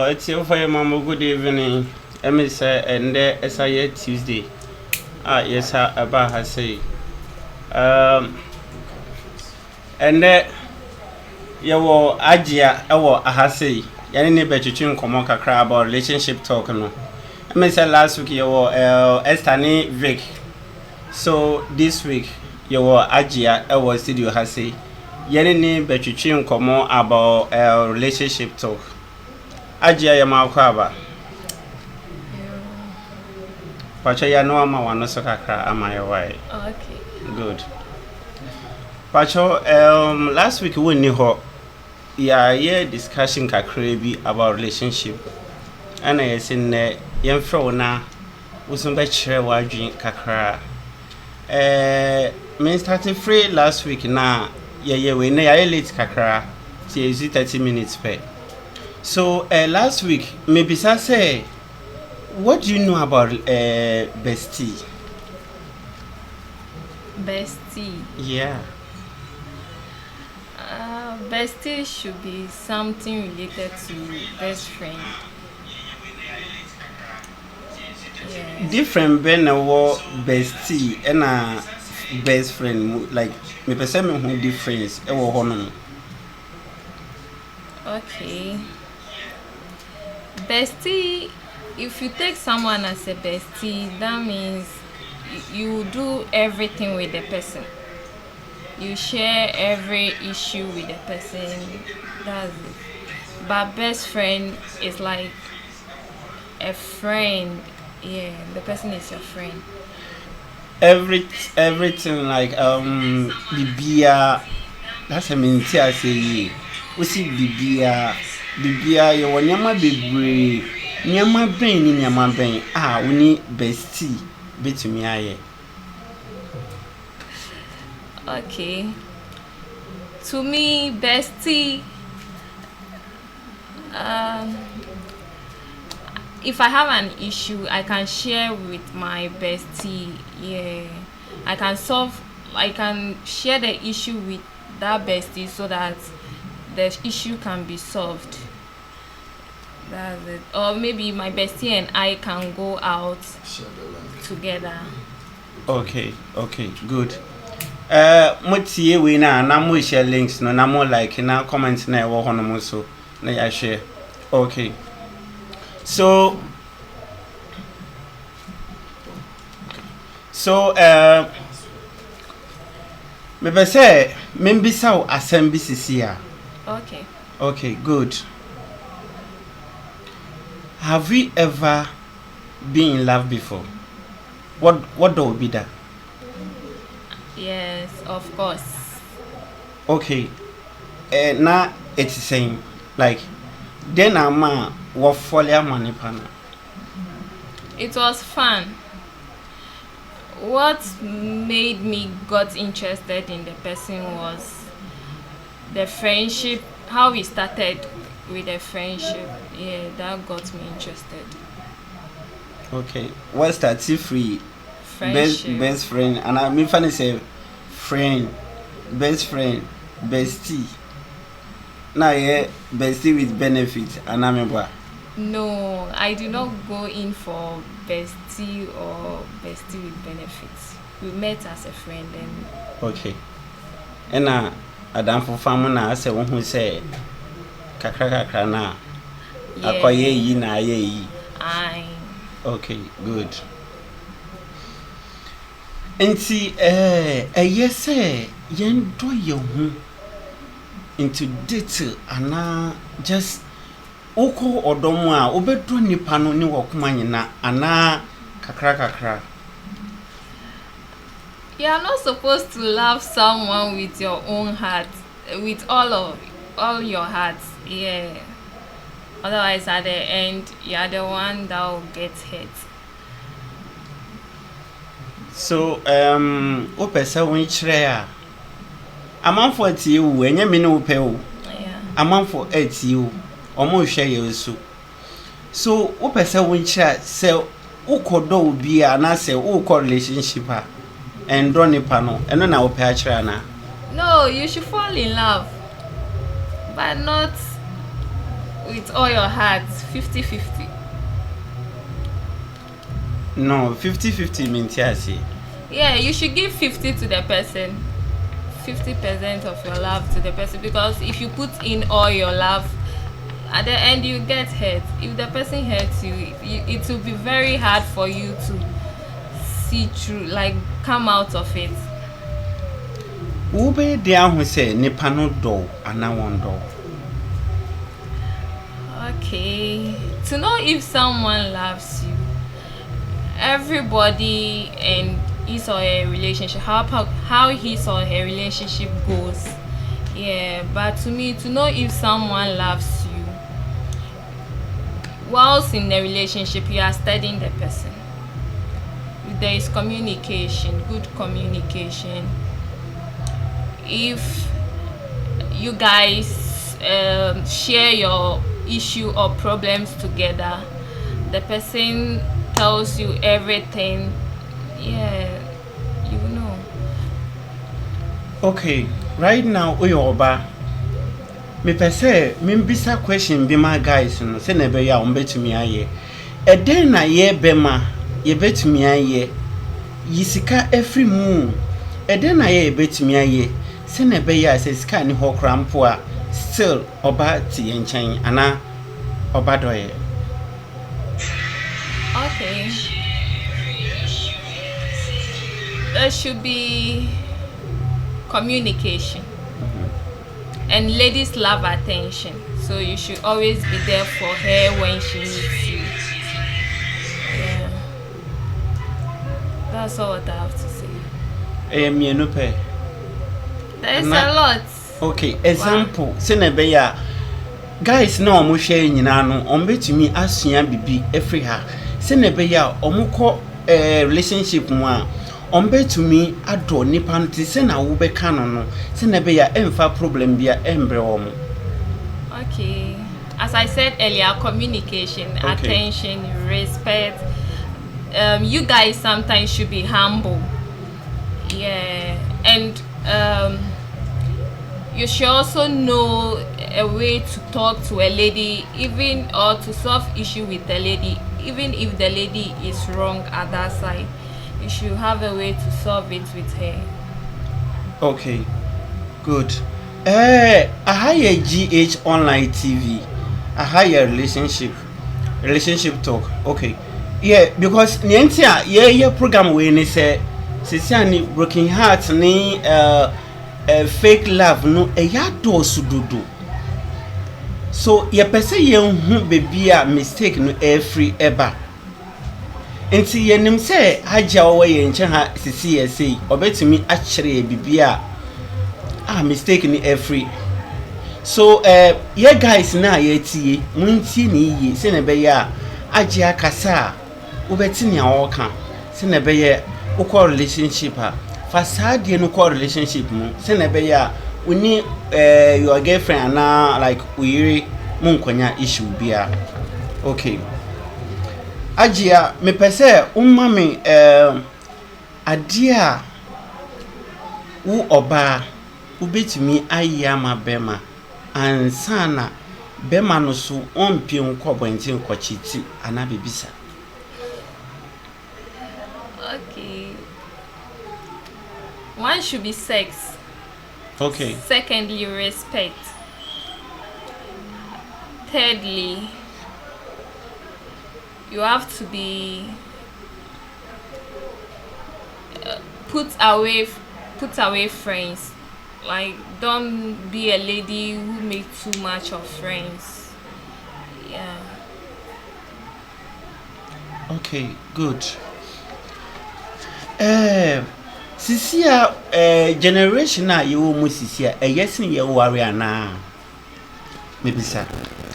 It's your for your mama. Good evening. Miss and there is a Tuesday. Yes, about her say. And there you were Hajjia. I say. Yani ne between common kakra about relationship talk no. I say last week you were Esther Vic. So this week you were Hajjia. I was studio has say. Yani ne between common about relationship talk. Hajjia ya makwaba. Pacha ya no ama wano so kakra ama ya wai. Okay. Good. Pacho last week we ni ho yeah discussion kakra bi about relationship. Ana yesin ne yemfro na usum be kire wadwin kakra. Me started free last week na we na ya late kakra. Ti 30 minutes per. So last week maybe say what do you know about bestie? Bestie. Yeah. Bestie should be something related to best friend. Yes. Different ben or bestie and a best friend like me person who difference e wo hono. Okay. Bestie, if you take someone as a bestie, that means you do everything with the person. You share every issue with the person. That's it. But best friend is like a friend. Yeah, the person is your friend. Everything like Libya. That's a mean I say. We see Libya you want nyama bebre. Nyama ben ni nyama ben. We need bestie betumi aye. Okay. To me, bestie. If I have an issue, I can share with my bestie. Yeah, I can share the issue with that bestie so that the issue can be solved. That's it. Or maybe my bestie and I can go out together. Okay, good. Motie we na mo share links no na mo like na comment na e wo hono mo so na ya share. Okay. So me be say membisa o asem bi sisi a. Okay. Okay, good. Have we ever been in love before? What do be that? Yes, of course. Okay. Now it's saying like then ama what follow money pana. It was fun. What made me got interested in the person was the friendship, how we started with the friendship. Yeah, that got me interested. Okay. What's that free? Friendship. Best friend, and I mean funny say friend, best friend, bestie. Now yeah, bestie with benefit, and I remember. No, I do not go in for bestie or bestie with benefits. We met as a friend and. Okay. And Adam for family na say one who say kakra na. Akoye yi na ye yi. Aye. Okay, good. Enti yes yen do ye ho into detail ana just oko odomo a obedo nipa no ni wokoma nyina ana kakra. You are not supposed to love someone with your own heart, with all your heart. Yeah. Otherwise at the end you are the one that will get hurt. So o pesa won kire a amanfo atie wu enye me ne wo pe wo Yeah. amanfo atie wu omo hwe ye so so o pesa won kire se wo kodo obi a na se wo ko relationship a endo nipa no eno na wo pe a kire na. No, you should fall in love, but not with all your heart, 50-50. No, 50-50 means yes. Yeah, you should give 50 to the person. 50% of your love to the person, because if you put in all your love, at the end you get hurt. If the person hurts you, it will be very hard for you to see through, like come out of it. Ube dia who say nipa no do ana won do. Okay, to know if someone loves you, everybody and his or her relationship, how his or her relationship goes. Yeah, but to me, to know if someone loves you, whilst in the relationship, you are studying the person. There is communication, good communication. If you guys share your issue or problems together, the person tells you everything, yeah, you know. Okay, right now Oyoba, me pese me bisa question be my guys no say na be ya on betumi aye. E den na ye bema ye betumi aye. Yisika every moon. E den na ye betumi aye. Say na be ya say sika ni ho krampo a still oba ti enchen ana oba doye. Okay. There should be communication. And ladies love attention, so you should always be there for her when she needs you. Yeah. That's all what I have to say. Me no pe. There is a lot. Okay, example, wow. Say na be ya guys na omo hwe nyina no ombetumi asua bibi every ha. Say na be ya omo ko relationship mu a ombetumi ado nipa no say na wo be ka no say na be ya emfa problem bia embre wo mo. Okay, as I said earlier, communication, okay. Attention, respect. You guys sometimes should be humble. Yeah, and you should also know a way to talk to a lady, even or to solve issue with the lady, even if the lady is wrong at that side. You should have a way to solve it with her. Okay, good. I hire GH online TV. I hire relationship talk. Okay, yeah, because Nientia, yeah, program we ni say ni broken heart ni fake love no ya do sududu. So ye pese ye hu baby a mistake no every ever. Enti ye nim say Hajjia wo ye nche ha sisi ye sei obetumi a kire bibia mistake ni every. So ye guys na ye tie munti ni yi se na be ya Hajjia kasa ubeti ni awoka se na be ye ukọ relationship ha fasade no ko relationship mu se na be ya uni your girlfriend na like uyiri munkonya issue bia. Okay, Hajjia me pese umma me adia wo oba ubetumi ayama bema ansana bema no so ompie nkobonti nkochiti ana bebisa. Okay, one should be sex. Okay. Secondly, respect. Thirdly, you have to be put away friends. Like, don't be a lady who makes too much of friends. Yeah. Okay, good. Sisia generation na you mu sisia yesin ye worry ana maybe sir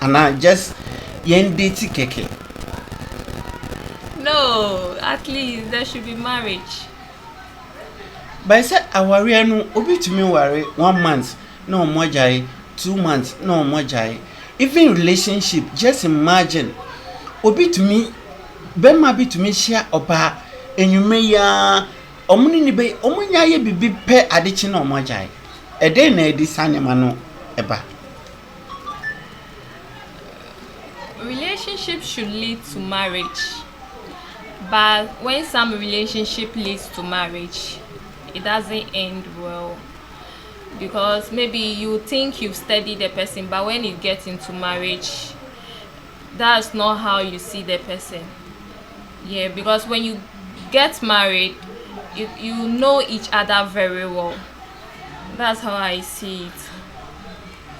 ana just yen date keke. No, at least there should be marriage. But say aware no obi tumi worry 1 month no more jai, 2 months no more jai. Even relationship, just imagine obi tumi bema bi tumi share oba enyume ya omuni ni be omunya ye bibi pe adechi na omojai e dey na edi sanema no eba. relationship should lead to marriage, but when some relationship leads to marriage, it doesn't end well, because maybe you think you've studied the person, but when it gets into marriage, that's not how you see the person. Yeah, because when you get married, you know each other very well. That's how I see it.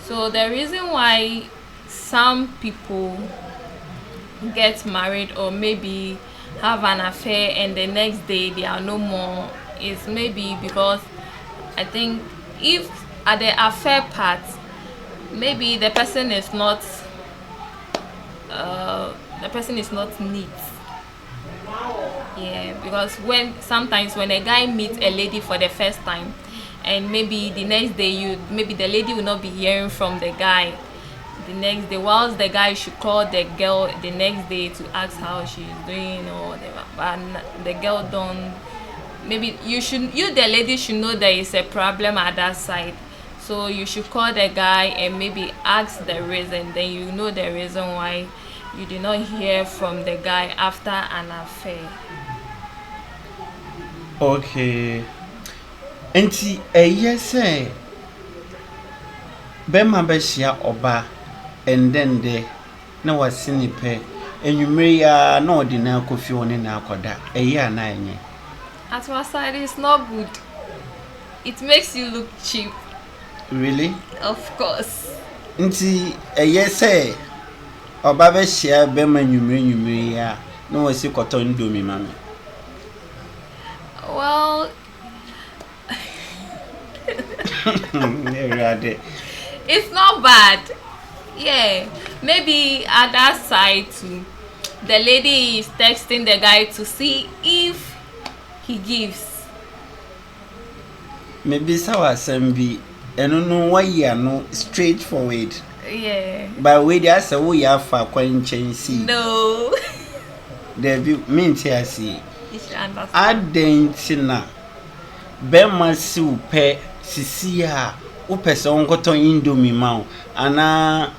So the reason why some people get married or maybe have an affair and the next day they are no more is maybe because I think if at the affair part, maybe the person is not neat. Yeah, because sometimes when a guy meets a lady for the first time, and maybe the next day maybe the lady will not be hearing from the guy the next day, whilst the guy should call the girl the next day to ask how she's doing or whatever, but the girl don't. Maybe you the lady should know there is a problem at that side, so you should call the guy and maybe ask the reason. Then you know the reason why you did not hear from the guy after an affair. Okay. Enti yes bema beshia oba and then de na wasini pe enwumre ya na odi na kofi one na akoda na enye. At my side, it's not good. It makes you look cheap. Really? Of course. Nti yes oba beshia bema enwumre ya na wasi koto ndomi mama. Well, it's not bad. Yeah, maybe at that side too, the lady is texting the guy to see if he gives. Maybe sawa sembi eno no why no straightforward. Yeah. But we dey say we have for kwenchensi. No. There be mean here see. Adentina bema si upe sisi a upese onkoton indomie ma ana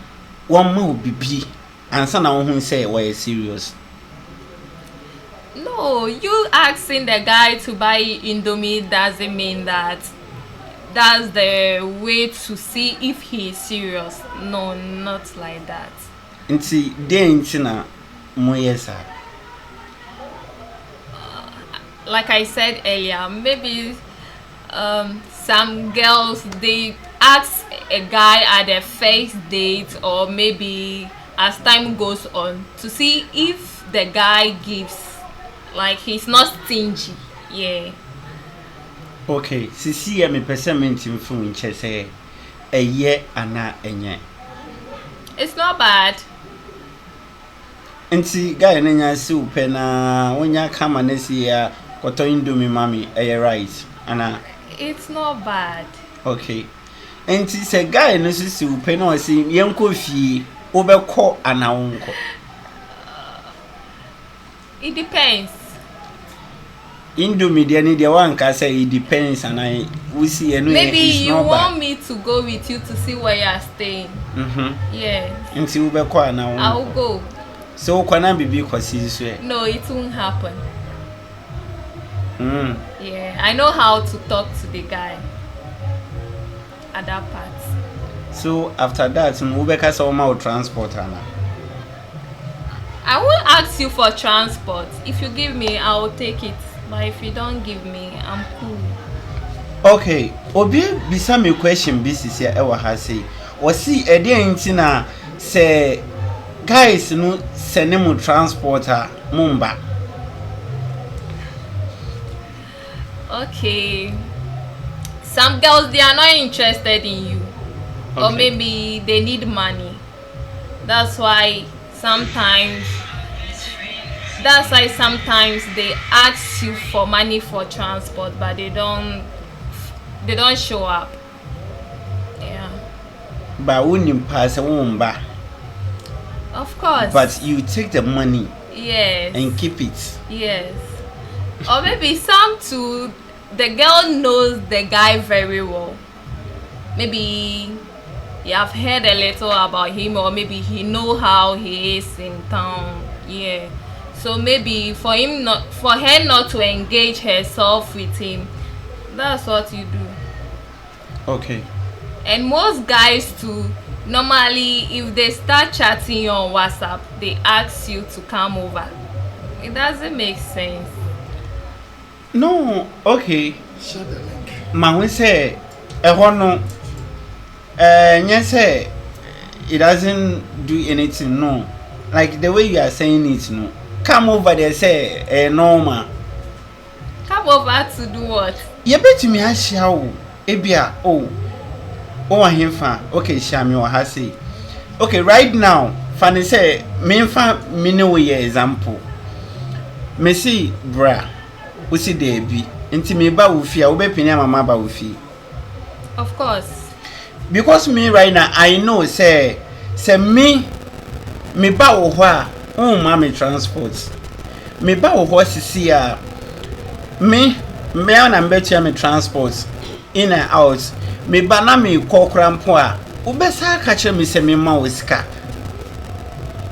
wamma obibi ansa na wo hu say we serious. No, you asking the guy to buy indomie doesn't mean that that's the way to see if he is serious. No, not like that. Nti dentina moyesa. Like I said earlier, maybe some girls, they ask a guy at their first date or maybe as time goes on to see if the guy gives, like he's not stingy. Yeah. Okay, sisi me percent mfu say eye ana enye. It's not bad. Nti guy nenya si upe na wonya kama nesi ya koto indomie mami right ana. It's not bad. Okay. Nti se guy no si upe na osi yenko fie obekọ ana wonko. It depends. Indomie de ni de wan ka say it depends and I we see enu. Maybe you want me to go with you to see where you are staying. Yeah. Nti obekọ ana wonko. I'll go. So kwana bibi kwasi so. No, it won't happen. Yeah, I know how to talk to the guy at that part. So after that, Ubeka saw transport ana. I will ask you for transport. If you give me, I will take it. But if you don't give me, I'm cool. Okay. Obi bisa me question business ya ewa ha say. Osi ede ntina say guys no send mu transporter mumba. Okay. Some girls, they are not interested in you. Okay. Or maybe they need money. That's why sometimes they ask you for money for transport, but they don't show up. Yeah. But when you pass a womba. Of course. But you take the money. Yes. And keep it. Yes. Or maybe some too, the girl knows the guy very well. Maybe you have heard a little about him, or maybe he know how he is in town. Yeah. So maybe for her not to engage herself with him, that's what you do. Okay. And most guys too, normally if they start chatting you on WhatsApp, they ask you to come over. It doesn't make sense. No, okay. Share the link. Ma we say no yes, it doesn't do anything, no. Like the way you are saying it, no. Come over there, say normal. Come over to do what? You bet me I shall ebia ahemfa. Okay, shame or hasi. Okay, right now, funny say me know your example. Me see bra, we see there be. Inti me ba ufi, I will be mama ba ufi. Of course. Because me right now, I know say me ba wo mommy transport. Me ba wo sisi a me on betia me transport in and out. Me ba na me kokra mpo a ubesa ka kire me se me ma wosika.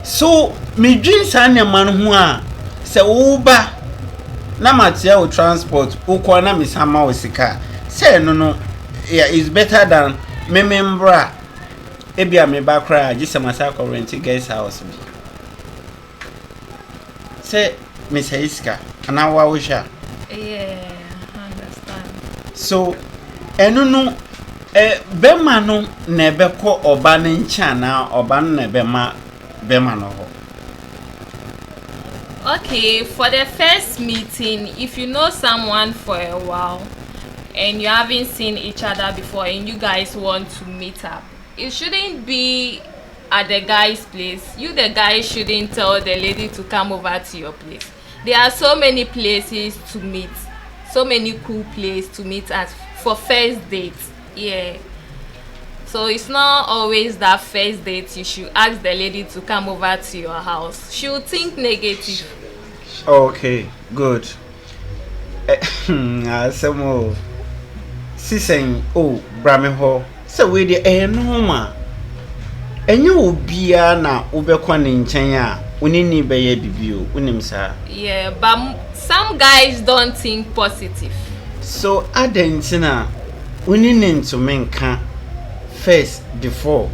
So me dwin san ne man ho a se wo ba na matia wo transport ukọ na me sama wosika. Say no yeah, it's better than me membra ebia me ba kra gise masaka rent guest house bi. Say Miss Iska, and I washa. Yeah, I understand. So, no, Bema no nebeko obanin chana oban nebema bema no. Okay, for the first meeting, if you know someone for a while and you haven't seen each other before and you guys want to meet up, it shouldn't be at the guy's place. You, the guy, shouldn't tell the lady to come over to your place. There are so many places to meet, so many cool places to meet at for first dates. Yeah. So it's not always that first date you should ask the lady to come over to your house. She will think negative. Okay, good. Some more. Si saying, oh, Brahmi ho. So we the no ma. And you will be na ubekwan in China. Unini beye bibio, unim sa. Yeah, but some guys don't think positive. So adentina unini to menka first before.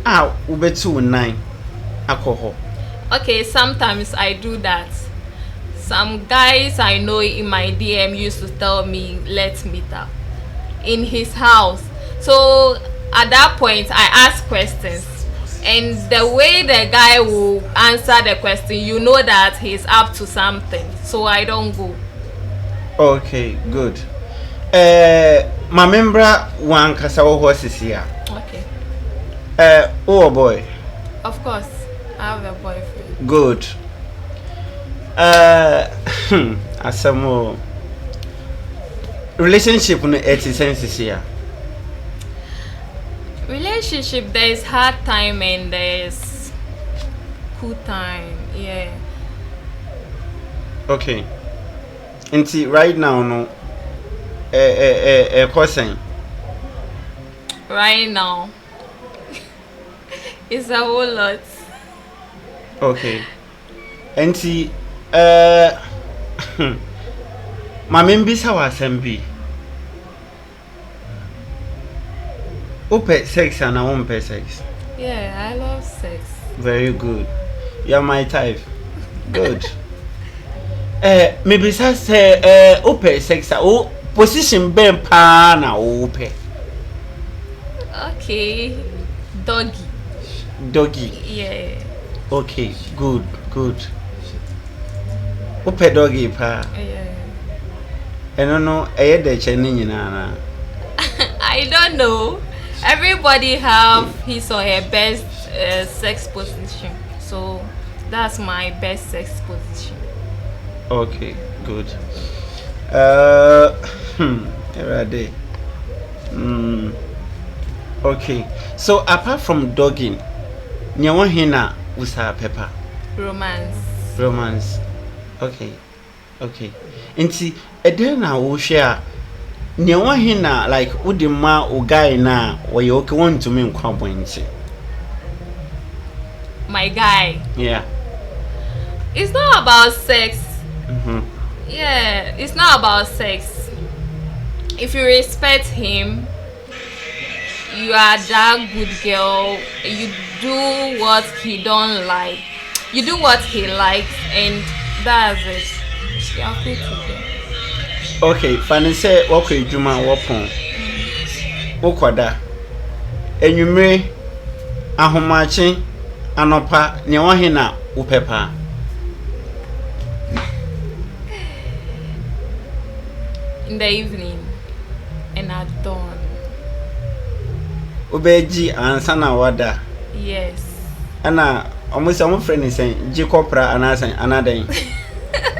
Ubetu 9 alcohol. Okay, sometimes I do that. Some guys I know in my DM used to tell me, let's meet up in his house. So at that point, I ask questions. And the way the guy will answer the question, you know that he's up to something. So I don't go. Okay, good. My member one kasawo horses here. Okay. Oh boy. Of course, I have a boyfriend. Good. Asamo relationship no 80 cents here. Relationship, there is hard time and there is cool time. Yeah. Okay. Until right now, no. Person. Right now, it's a whole lot. Okay. Until my members are assembly. Open sex and I won't pay sex. Yeah, I love sex. Very good. You're my type. Good. Maybe say open sex oh position ben pa na open. Okay. Doggy. Doggy. Yeah. Okay, good. Open doggy pa. Yeah. No, de cheni nyina. I don't know. Everybody have his or her best sex position. So that's my best sex position. Okay, good. Okay. So apart from dogging, nyawa hina usa pepper. Romance. Okay. Nti eden na wo hwe a ne wo hina like udima o guy na wo ye okay want to me nkwa bonche. My guy. Yeah. It's not about sex. Mhm. Yeah, it's not about sex. If you respect him, you are that good girl. You do what he don't like. You do what he likes, and that's it. You are free to go. Okay, fani say wako ejuma wopon. Wokoda. Enwumre ahomache anopa ne wo hina upepa. In the evening and at dawn. Obeji ansa na wada. Yes. Ana almost some friend is saying Jikopra anadan.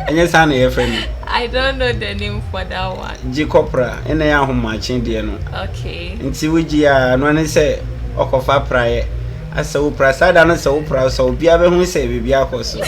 Enye sa na your friend. I don't know the name for that one. Jikopra ene ya ahomache de no. Okay. Nti wuji a no ne say okofa praye. Asa wo pra sada no say wo pra so bia be hu say bibia akoso.